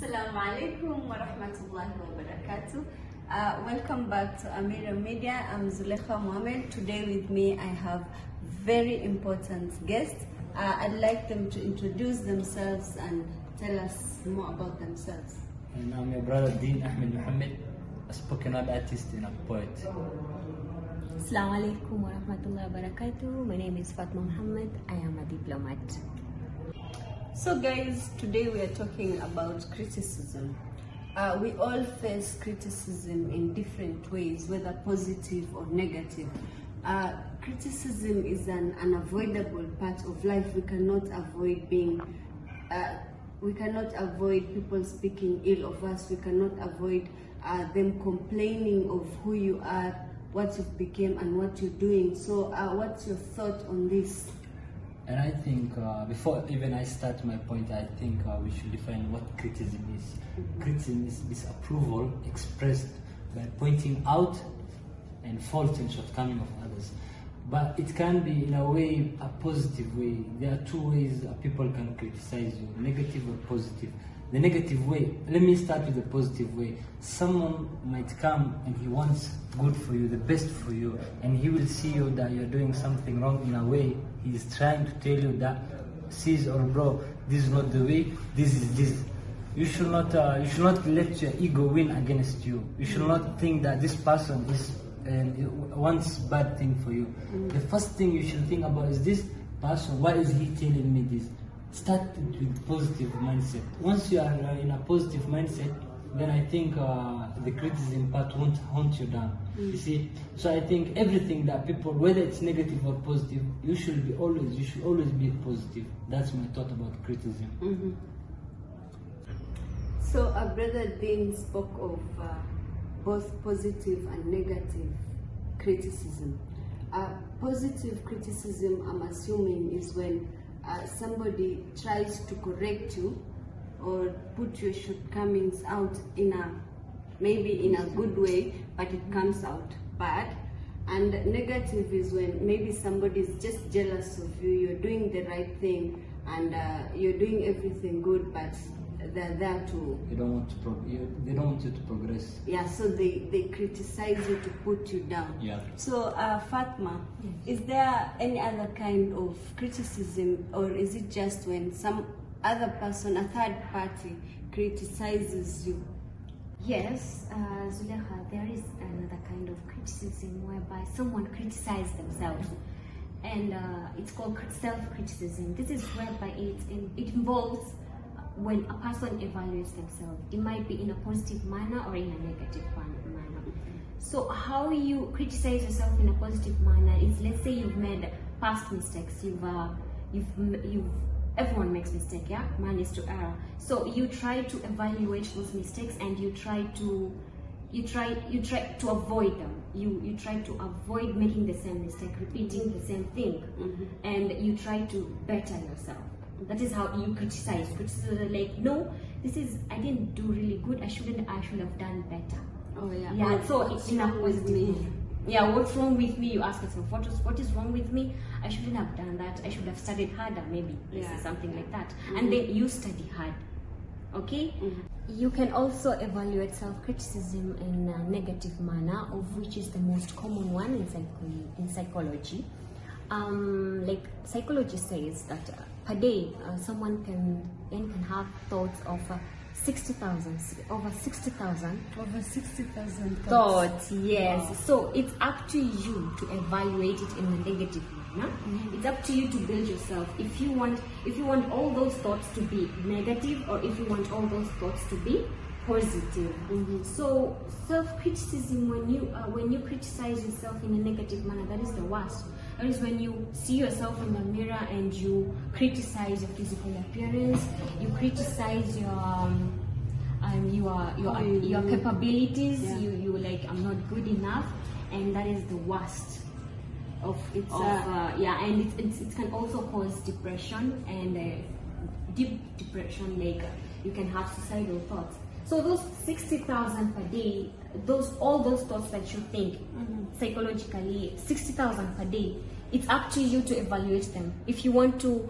Assalamu alaikum wa rahmatullahi wa barakatuh. Welcome back to Amirah Media. I'm Zulekha Mohammed. Today with me I have very important guests. I'd like them to introduce themselves and tell us more about themselves. And I'm your brother Dean Ahmed Mohammed, a spoken word artist and a poet. Assalamu alaikum wa rahmatullahi wa barakatuh. My name is Fatma Muhammad. I am a diplomat. So guys, today we are talking about criticism. We all face criticism in different ways, whether positive or negative. Criticism is an unavoidable part of life. We cannot avoid people speaking ill of us. We cannot avoid them complaining of who you are, what you've become and what you're doing. So what's your thought on this? And I think before even I start my point, I think we should define what criticism is. Mm-hmm. Criticism is disapproval expressed by pointing out and faults and shortcomings of others. But it can be in a way, a positive way. There are two ways people can criticize you, negative or positive. The negative way, let me start with the positive way. Someone might come and he wants good for you, the best for you, and he will see you that you're doing something wrong in a way. He is trying to tell you that, sis or bro, this is not the way, this is this. You should not let your ego win against you. You should not think that this person is wants bad thing for you. The first thing you should think about is this person, why is he telling me this? Start with positive mindset. Once you are in a positive mindset, then I think the criticism part won't hunt you down. You see, so I think everything that people, whether it's negative or positive, you should always be positive. That's my thought about criticism. So Brother Dean spoke of both positive and negative criticism. Positive criticism, I'm assuming, is when somebody tries to correct you or put your shortcomings out maybe in a good way, but it comes out bad. And negative is when maybe somebody is just jealous of you, you're doing the right thing and you're doing everything good, but they're there to... They don't want you to progress. Yeah, so they criticize you to put you down. Yeah. So Fatma, is there any other kind of criticism, or is it just when some other person, a third party, criticizes you? Yes, Zulekha, there is another kind of criticism whereby someone criticizes themselves. And it's called self-criticism. This is whereby it involves when a person evaluates themselves. It might be in a positive manner or in a negative manner. So how you criticize yourself in a positive manner is, let's say you've made past mistakes. Everyone makes mistakes, yeah? Man is to err. So you try to evaluate those mistakes and you try to avoid them. You try to avoid making the same mistake, repeating the same thing, and you try to better yourself. That is how you criticize. Criticism, like, no, I didn't do really good. I should have done better. Oh yeah. Yeah. So it's enough with me. Yeah, what's wrong with me? You ask yourself, what is wrong with me? I shouldn't have done that. I should have studied harder, maybe. Yeah. Something like that. And then you study hard. Okay? You can also evaluate self-criticism in a negative manner, of which is the most common one in psychology. Like psychology says that per day, someone can have thoughts of over 60,000 thoughts. Yes. Wow. So it's up to you to evaluate it in a negative manner. It's up to you to build yourself. If you want all those thoughts to be negative, or if you want all those thoughts to be positive. So self-criticism, when you criticize yourself in a negative manner, that is the worst. That is when you see yourself in the mirror and you criticize your physical appearance, you criticize your capabilities. Yeah. You like, I'm not good enough, and that is the worst. And it can also cause depression and deep depression. Like you can have suicidal thoughts. So those 60,000 per day, all those thoughts that you think psychologically, 60,000 per day, it's up to you to evaluate them. If you want to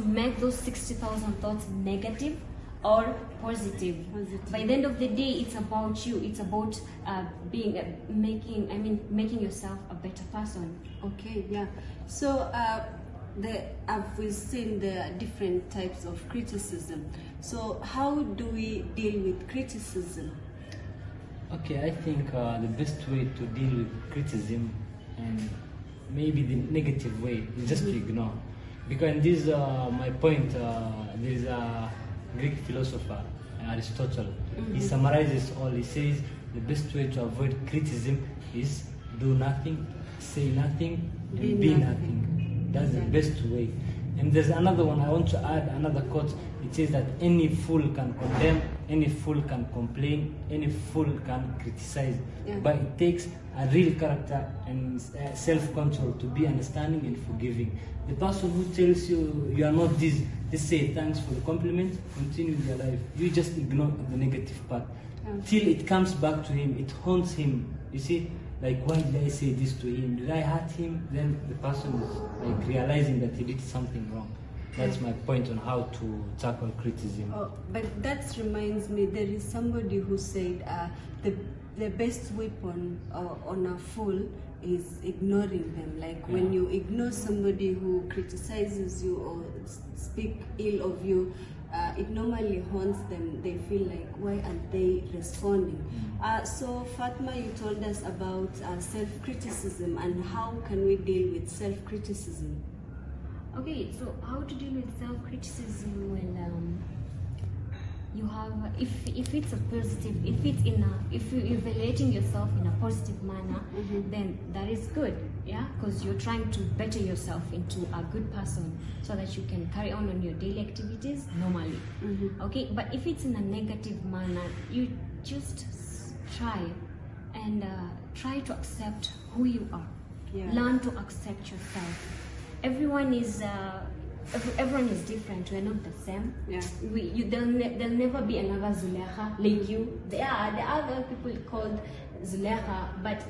make those 60,000 thoughts negative, or positive. Positive. By the end of the day, it's about you. It's about making yourself a better person. Okay, yeah. So we've seen the different types of criticism. So how do we deal with criticism? Okay, I think the best way to deal with criticism and maybe the negative way is just to ignore. Because in this, my point, there is a Greek philosopher, Aristotle. He summarizes all. He says the best way to avoid criticism is do nothing, say nothing, and be nothing. That's the best way. And there's another one, I want to add another quote. It says that any fool can condemn, any fool can complain, any fool can criticize. Yeah. But it takes a real character and self-control to be understanding and forgiving. The person who tells you you are not this, just say thanks for the compliment, continue with your life. You just ignore the negative part. Till it comes back to him, it haunts him. You see, like, why did I say this to him? Did I hurt him? Then the person is like realizing that he did something wrong. That's my point on how to tackle criticism. Oh, but that reminds me, there is somebody who said the best weapon on a fool is ignoring them. Like when you ignore somebody who criticizes you or speak ill of you, it normally haunts them. They feel like, why aren't they responding? So Fatma, you told us about self-criticism, and how can we deal with self-criticism? Okay, so how to deal with self-criticism when you have, if it's a positive, if you're evaluating yourself in a positive manner, then that is good, yeah, because you're trying to better yourself into a good person so that you can carry on your daily activities normally. Okay, but if it's in a negative manner, you just try to accept who you are. Learn to accept yourself. Everyone is different. We're not the same. There'll never be another Zulekha like you. There are other people called Zulekha, but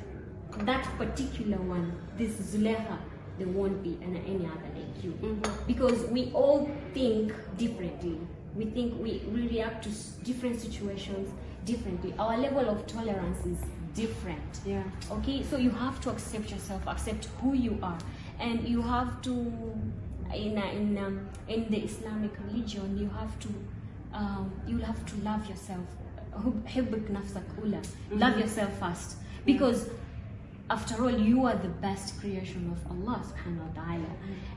that particular one, this Zulekha, there won't be any other like you. Because we all think differently. We react to different situations differently. Our level of tolerance is different. Okay, so you have to accept yourself, accept who you are, and you have to, in the Islamic religion, you have to love yourself. Love yourself first, because after all, you are the best creation of Allah subhanahu wa ta'ala,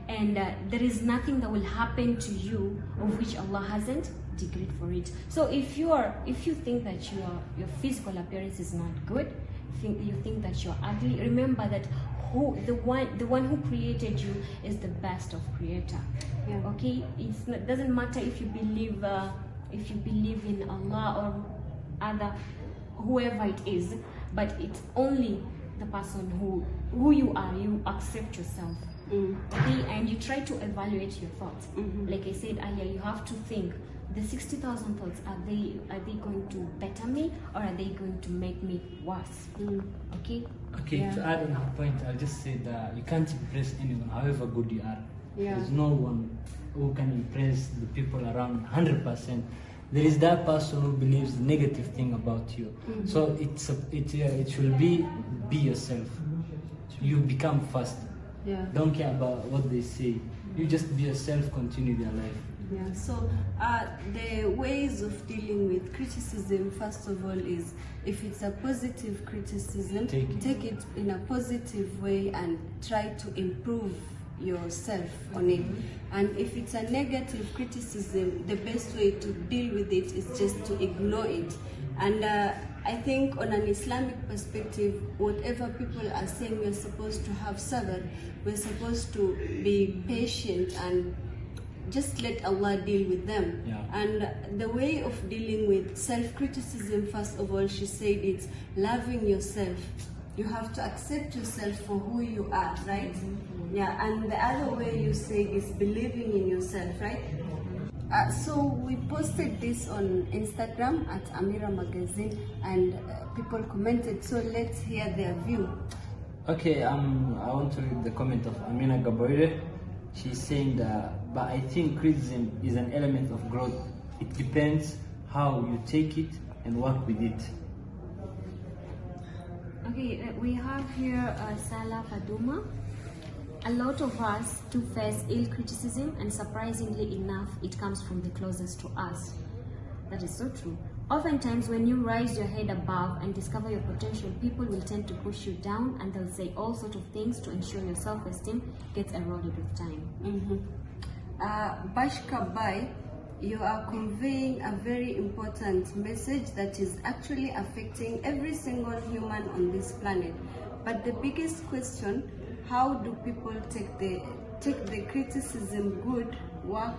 and there is nothing that will happen to you of which Allah hasn't decreed for it. So if you think that your physical appearance is not good, you think that you're ugly, remember that the one who created you is the best of creator. Okay, it doesn't matter if you believe in Allah or whoever it is, but it's only the person who you are. You accept yourself. Okay, and you try to evaluate your thoughts. Like I said earlier, you have to think, the 60,000 thoughts, are they going to better me, or are they going to make me worse? Okay, to add on her point, I'll just say that you can't impress anyone, however good you are. There's no one who can impress the people around 100%. There is that person who believes the negative thing about you. So it should be yourself. You become first. Don't care about what they say. You just be yourself, continue their life. So the ways of dealing with criticism, first of all, is if it's a positive criticism, take it in a positive way and try to improve yourself on it. And if it's a negative criticism, the best way to deal with it is just to ignore it. And I think on an Islamic perspective, whatever people are saying, we're supposed to have sabr, we're supposed to be patient and just let Allah deal with them. And the way of dealing with self-criticism, first of all, she said, it's loving yourself. You have to accept yourself for who you are, right? And the other way you say is believing in yourself, right? So we posted this on Instagram at Amirah Magazine, and people commented, so let's hear their view. Okay, I want to read the comment of Amina Gaboire. She's saying that, but I think criticism is an element of growth It depends how you take it and work with it. Okay, we have here Salah Faduma. A lot of us do face ill criticism, and surprisingly enough, it comes from the closest to us. That is so true. Oftentimes, when you rise your head above and discover your potential, people will tend to push you down, and they'll say all sorts of things to ensure your self-esteem gets eroded with time. Bashka Bai, you are conveying a very important message that is actually affecting every single human on this planet. But the biggest question, how do people take the criticism good work,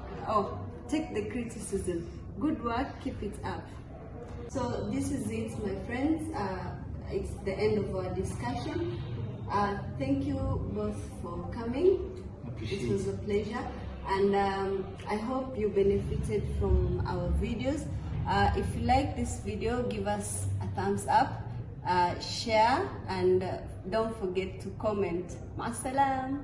take the criticism good work, keep it up. So this is it, my friends. It's the end of our discussion. Thank you both for coming. It was a pleasure, and I hope you benefited from our videos. If you like this video, give us a thumbs up, share, and don't forget to comment. Masalam.